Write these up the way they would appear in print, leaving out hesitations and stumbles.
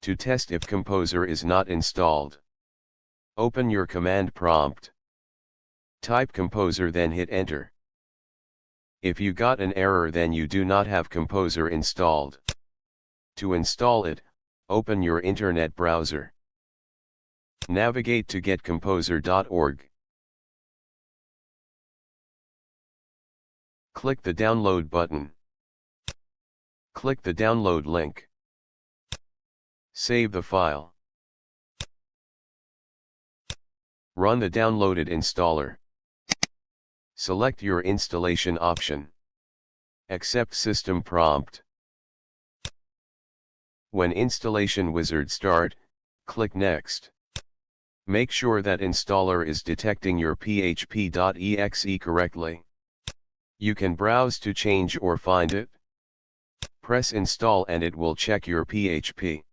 To test if Composer is not installed, open your command prompt. Type Composer, then hit enter. If you got an error, then you do not have Composer installed. To install it, open your internet browser. Navigate to getcomposer.org. Click the download button. Click the download link. Save the file. Run the downloaded installer. Select your installation option. Accept system prompt. When installation wizard start, click Next. Make sure that installer is detecting your php.exe correctly. You can browse to change or find it. Press install and it will check your PHP.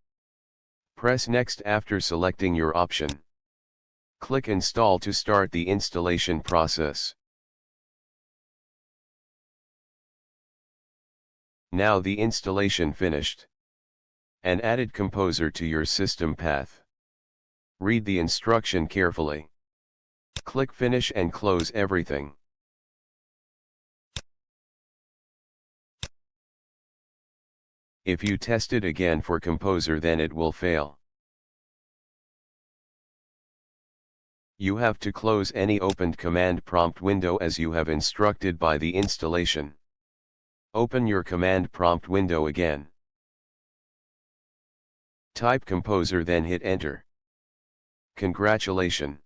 Press Next after selecting your option. Click Install to start the installation process. Now the installation finished. And added Composer to your system path. Read the instruction carefully. Click Finish and close everything. If you test it again for Composer, then it will fail. You have to close any opened command prompt window as you have instructed by the installation. Open your command prompt window again. Type Composer, then hit enter. Congratulations!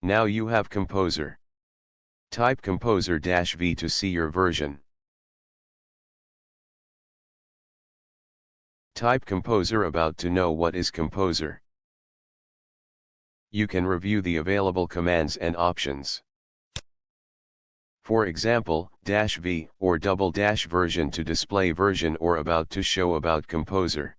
Now you have Composer. Type Composer-V to see your version. Type Composer about to know what is Composer. You can review the available commands and options. For example, -v or /version to display version or about to show about Composer.